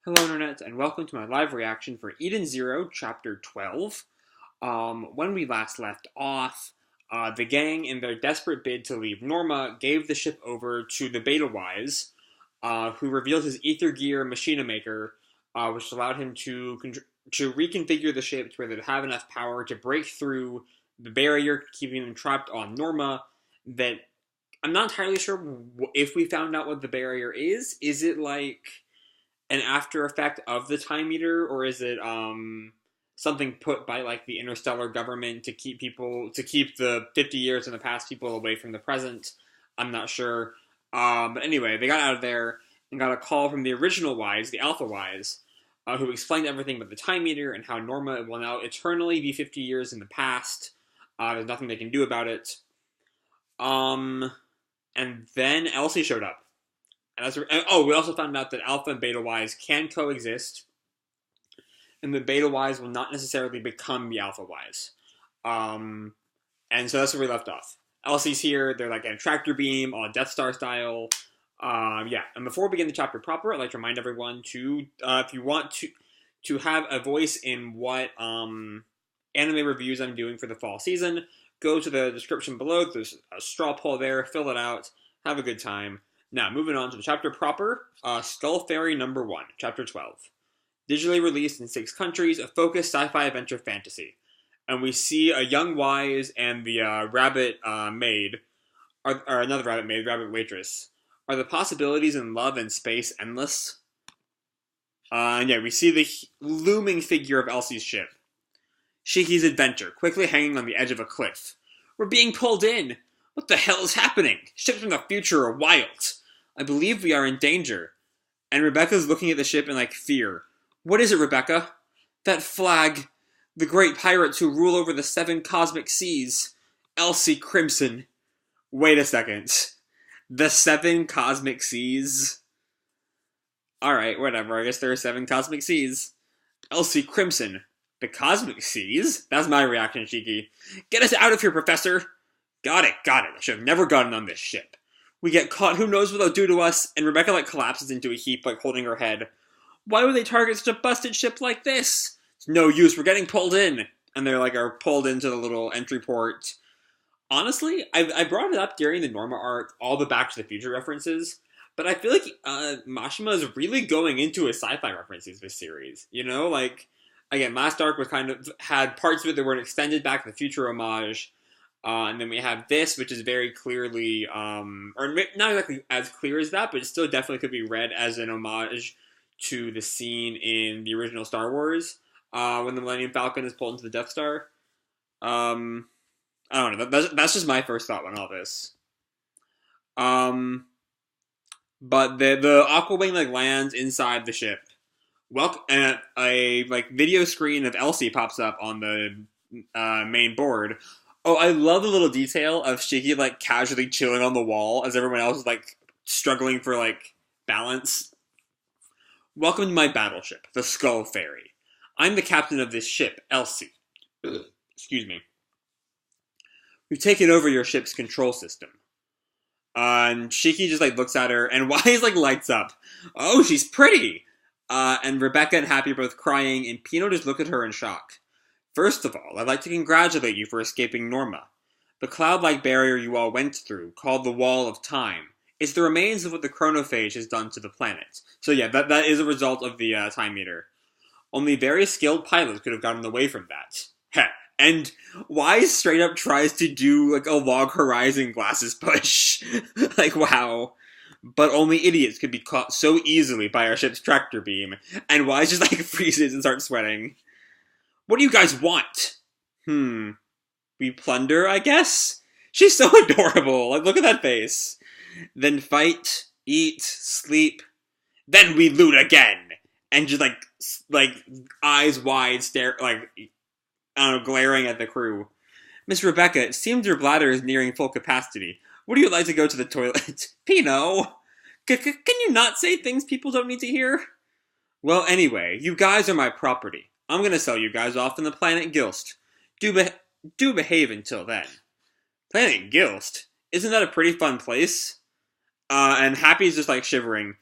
Hello Internet, and welcome to my live reaction for Eden Zero, Chapter 12. When we last left off, the gang, in their desperate bid to leave Norma, gave the ship over to the Beta Wise, who revealed his ether gear machina maker, which allowed him to reconfigure the ship to where they'd have enough power to break through the barrier keeping them trapped on Norma. That I'm not entirely sure if we found out what the barrier is. Is it like an after effect of the time meter, or is it something put by like the interstellar government to keep the 50 years in the past people away from the present? I'm not sure. But anyway, they got out of there and got a call from the original Wise, the Alpha Wise, who explained everything about the time meter and how Norma will now eternally be 50 years in the past. There's nothing they can do about it. And then Elsie showed up. We also found out that Alpha and Beta Wise can coexist, and the Beta Wise will not necessarily become the Alpha Wise. And so that's where we left off. Elsie's here. They're like in a tractor beam, all Death Star style. Yeah. And before we begin the chapter proper, I'd like to remind everyone to, if you want to have a voice in what anime reviews I'm doing for the fall season, go to the description below. There's a straw poll there. Fill it out. Have a good time. Now, moving on to the chapter proper, Skull Fairy number 1, chapter 12. Digitally released in 6 countries, a focused sci-fi adventure fantasy. And we see a young Wise and the rabbit maid, or another rabbit maid, rabbit waitress. Are the possibilities in love and space endless? Yeah, we see the looming figure of Elsie's ship. Shiki's adventure, quickly hanging on the edge of a cliff. We're being pulled in! What the hell is happening? Ships from the future are wild. I believe we are in danger. And Rebecca's looking at the ship in, like, fear. What is it, Rebecca? That flag. The great pirates who rule over the 7 cosmic seas. Elsie Crimson. Wait a second. The 7 cosmic seas? Alright, whatever. I guess there are 7 cosmic seas. Elsie Crimson. The cosmic seas? That's my reaction, Shiki. Get us out of here, Professor! Got it. I should have never gotten on this ship. We get caught, who knows what they'll do to us, and Rebecca, like, collapses into a heap, like, holding her head. Why would they target such a busted ship like this? It's no use, we're getting pulled in. And they're, like, are pulled into the little entry port. Honestly, I brought it up during the Norma arc, all the Back to the Future references, but I feel like Mashima is really going into his sci-fi references this series. You know, like, again, last arc was kind of, had parts of it that were an extended Back to the Future homage. And then we have this, which is very clearly, or not exactly as clear as that, but it still definitely could be read as an homage to the scene in the original Star Wars, when the Millennium Falcon is pulled into the Death Star. I don't know, that's just my first thought on all this. But the Aquawing, like, lands inside the ship. And a, like, video screen of Elsie pops up on the main board. Oh, I love the little detail of Shiki, like, casually chilling on the wall as everyone else is, like, struggling for, like, balance. Welcome to my battleship, the Skull Fairy. I'm the captain of this ship, Elsie. Excuse me. We've taken over your ship's control system. And Shiki just, like, looks at her, and Wise, like, lights up. Oh, she's pretty! And Rebecca and Happy are both crying, and Pino just look at her in shock. First of all, I'd like to congratulate you for escaping Norma. The cloud-like barrier you all went through, called the Wall of Time, is the remains of what the chronophage has done to the planet. So yeah, that is a result of the time meter. Only very skilled pilots could have gotten away from that. Heh. And Wise straight up tries to do, like, a Log Horizon glasses push. Like, wow. But only idiots could be caught so easily by our ship's tractor beam. And Wise just, like, freezes and starts sweating. What do you guys want? We plunder, I guess? She's so adorable. Like, look at that face. Then fight, eat, sleep. Then we loot again. And just, like eyes wide, like, I don't know, glaring at the crew. Miss Rebecca, it seems your bladder is nearing full capacity. Would you like to go to the toilet? Pino! Can you not say things people don't need to hear? Well, anyway, you guys are my property. I'm gonna sell you guys off on the planet Gilst. Do behave until then. Planet Gilst? Isn't that a pretty fun place? And Happy's just, like, shivering.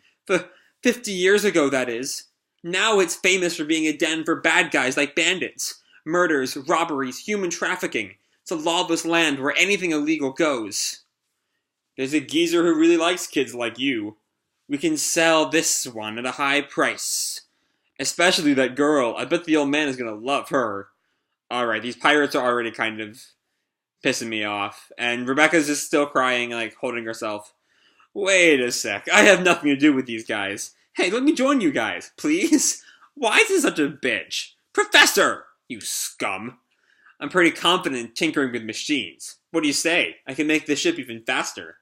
50 years ago, that is. Now it's famous for being a den for bad guys like bandits, murders, robberies, human trafficking. It's a lawless land where anything illegal goes. There's a geezer who really likes kids like you. We can sell this one at a high price. Especially that girl. I bet the old man is gonna love her. Alright, these pirates are already kind of pissing me off. And Rebecca's just still crying, like, holding herself. Wait a sec. I have nothing to do with these guys. Hey, let me join you guys, please. Why is this such a bitch? Professor! You scum. I'm pretty confident in tinkering with machines. What do you say? I can make this ship even faster.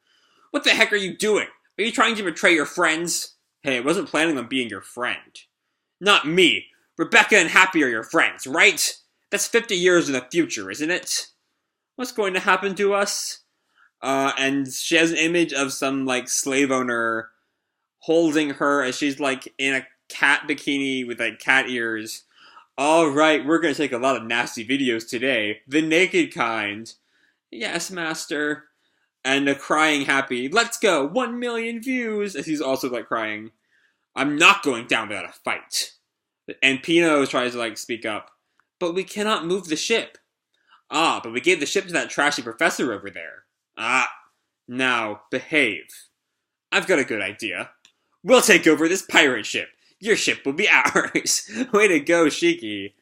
What the heck are you doing? Are you trying to betray your friends? Hey, I wasn't planning on being your friend. Not me. Rebecca and Happy are your friends, right? That's 50 years in the future, isn't it? What's going to happen to us? And she has an image of some, like, slave owner holding her as she's, like, in a cat bikini with, like, cat ears. Alright, we're gonna take a lot of nasty videos today. The naked kind. Yes, master. And a crying Happy. Let's go! 1 million views! As he's also, like, crying. I'm not going down without a fight. And Pino tries to, like, speak up. But we cannot move the ship. Ah, but we gave the ship to that trashy professor over there. Ah, now, behave. I've got a good idea. We'll take over this pirate ship. Your ship will be ours. Way to go, Shiki.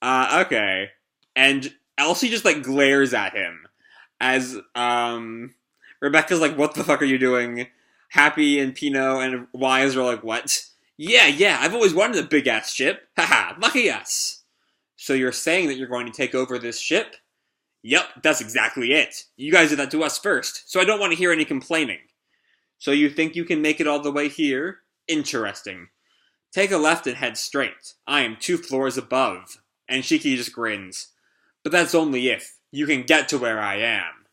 Okay. And Elsie just, like, glares at him. As, Rebecca's like, what the fuck are you doing? Happy and Pino and Wise are like, what? Yeah, I've always wanted a big-ass ship. Haha, lucky us. So you're saying that you're going to take over this ship? Yep, that's exactly it. You guys did that to us first, so I don't want to hear any complaining. So you think you can make it all the way here? Interesting. Take a left and head straight. I am 2 floors above. And Shiki just grins. But that's only if you can get to where I am.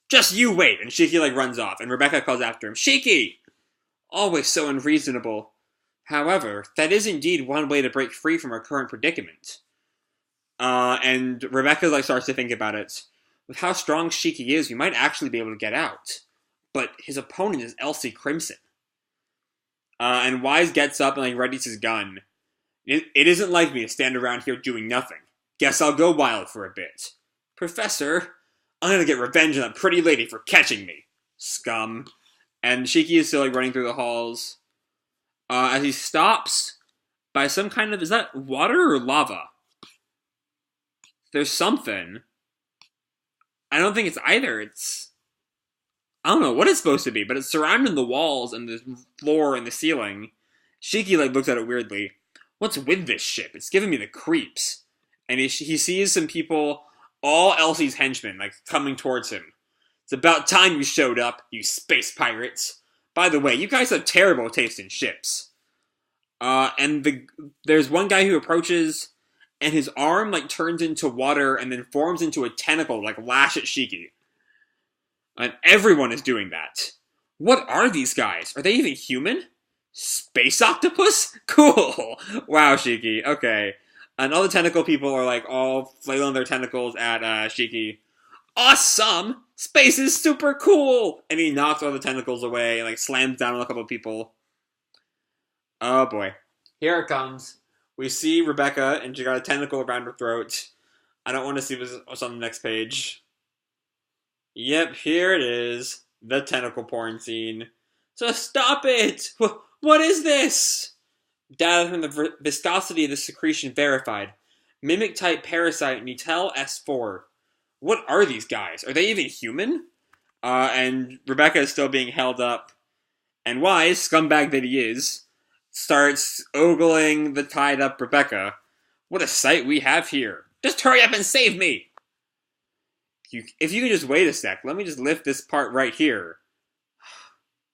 Just you wait! And Shiki, like, runs off, and Rebecca calls after him, Shiki! Always so unreasonable. However, that is indeed one way to break free from our current predicament. And Rebecca, like, starts to think about it. With how strong Shiki is, we might actually be able to get out. But his opponent is Elsie Crimson. And Wise gets up and, like, readies his gun. It isn't like me to stand around here doing nothing. Guess I'll go wild for a bit. Professor, I'm gonna get revenge on that pretty lady for catching me. Scum. And Shiki is still, like, running through the halls. As he stops by some kind of, is that water or lava? There's something. I don't think it's either. I don't know what it's supposed to be, but it's surrounding the walls and the floor and the ceiling. Shiki, like, looks at it weirdly. What's with this ship? It's giving me the creeps. And he sees some people, all Elsie's henchmen, like, coming towards him. It's about time you showed up, you space pirates. By the way, you guys have terrible taste in ships. And there's one guy who approaches, and his arm, like, turns into water and then forms into a tentacle, like, lash at Shiki. And everyone is doing that. What are these guys? Are they even human? Space octopus? Cool! Wow, Shiki. Okay. And all the tentacle people are, like, all flailing their tentacles at Shiki. Awesome! Space is super cool! And he knocks all the tentacles away and, like, slams down on a couple of people. Oh, boy. Here it comes. We see Rebecca, and she got a tentacle around her throat. I don't want to see what's on the next page. Yep, here it is. The tentacle porn scene. So stop it! What is this? Data from the viscosity of the secretion verified. Mimic-type parasite Nitel S4. What are these guys? Are they even human? And Rebecca is still being held up. And Wise, scumbag that he is, starts ogling the tied-up Rebecca. What a sight we have here. Just hurry up and save me! If you can just wait a sec, let me just lift this part right here.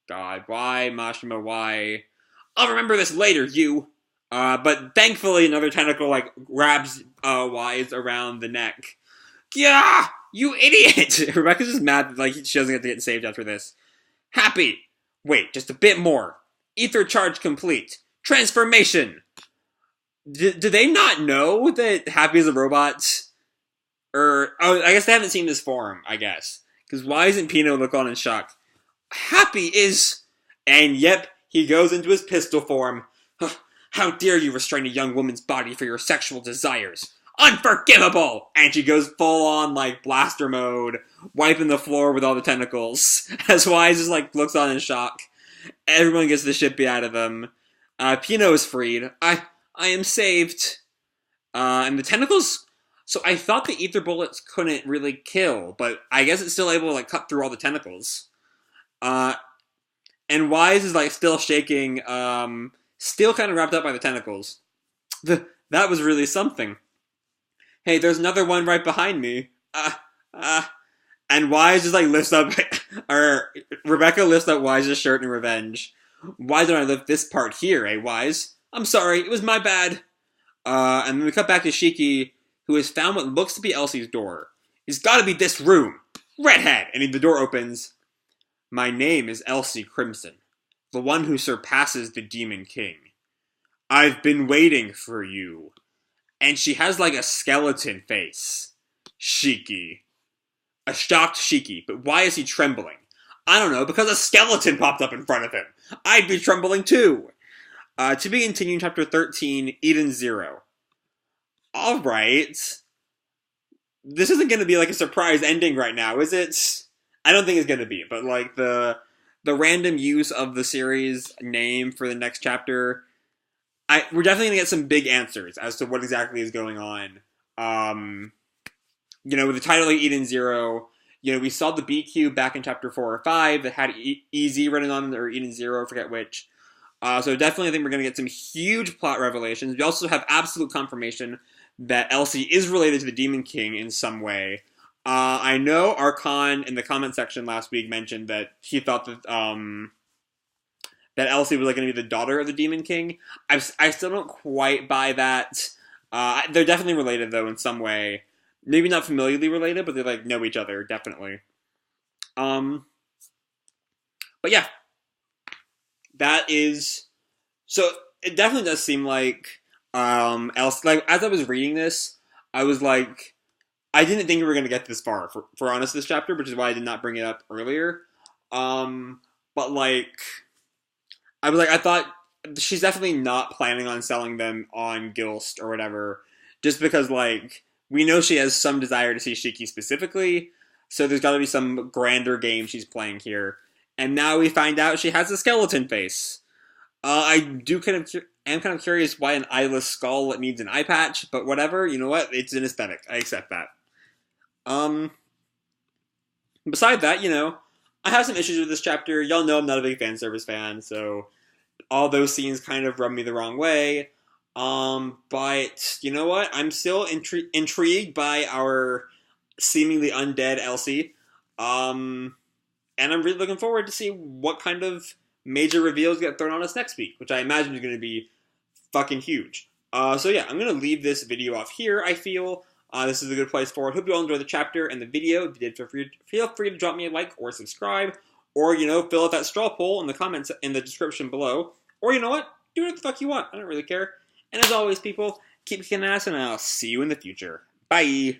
God, why, Mashima, why? I'll remember this later, you! But thankfully another tentacle, like, grabs, Wise around the neck. Yeah! You idiot! Rebecca's just mad that, like, she doesn't get to get saved after this. Happy! Wait, just a bit more. Ether charge complete. Transformation! Do they not know that Happy is a robot? I guess they haven't seen this form, I guess. Because Wise and Pino look on in shock. Happy is... And yep, he goes into his pistol form. How dare you restrain a young woman's body for your sexual desires? Unforgivable! And she goes full on, like, blaster mode, wiping the floor with all the tentacles. As Wise just, like, looks on in shock. Everyone gets the shit beat out of them. Pino is freed. I am saved. And the tentacles... So I thought the ether bullets couldn't really kill, but I guess it's still able to, like, cut through all the tentacles. And Wise is, like, still shaking, still kind of wrapped up by the tentacles. That was really something. Hey, there's another one right behind me. And Wise just, like, lifts up... or Rebecca lifts up Wise's shirt in revenge. Why don't I lift this part here, eh, Wise? I'm sorry, it was my bad. And then we cut back to Shiki, who has found what looks to be Elsie's door. It's gotta be this room! Redhead! And the door opens. My name is Elsie Crimson, the one who surpasses the Demon King. I've been waiting for you. And she has, like, a skeleton face. Shiki. A shocked Shiki, but why is he trembling? I don't know, because a skeleton popped up in front of him. I'd be trembling too. To be continued, Chapter 13, Eden Zero. Alright. This isn't going to be like a surprise ending right now, is it? I don't think it's going to be, but like the random use of the series name for the next chapter, we're definitely going to get some big answers as to what exactly is going on. You know, with the title like Eden Zero, you know, we saw the B cube back in Chapter 4 or 5 that had EZ running on, or Eden Zero, I forget which. So definitely I think we're going to get some huge plot revelations. We also have absolute confirmation that Elsie is related to the Demon King in some way. I know Archon in the comment section last week mentioned that he thought that that Elsie was like going to be the daughter of the Demon King. I still don't quite buy that. They're definitely related though in some way. Maybe not familially related, but they like know each other definitely. But yeah, that is so. It definitely does seem like Elsie. Like as I was reading this, I was like, I didn't think we were going to get this far for honest this chapter, which is why I did not bring it up earlier. But like, I was like, I thought she's definitely not planning on selling them on Gilst or whatever, just because like we know she has some desire to see Shiki specifically, so there's got to be some grander game she's playing here. And now we find out she has a skeleton face. I am kind of curious why an eyeless skull needs an eye patch, but whatever. You know what? It's an aesthetic. I accept that. Beside that, you know, I have some issues with this chapter. Y'all know I'm not a big fan service fan, so all those scenes kind of rub me the wrong way. But you know what? I'm still intrigued by our seemingly undead Elsie. And I'm really looking forward to see what kind of major reveals get thrown on us next week, which I imagine is going to be fucking huge. So yeah, I'm going to leave this video off here, I feel. This is a good place for it. Hope you all enjoyed the chapter and the video. If you did, feel free to drop me a like or subscribe. Or, you know, fill out that straw poll in the comments in the description below. Or, you know what? Do whatever the fuck you want. I don't really care. And as always, people, keep kicking ass, and I'll see you in the future. Bye!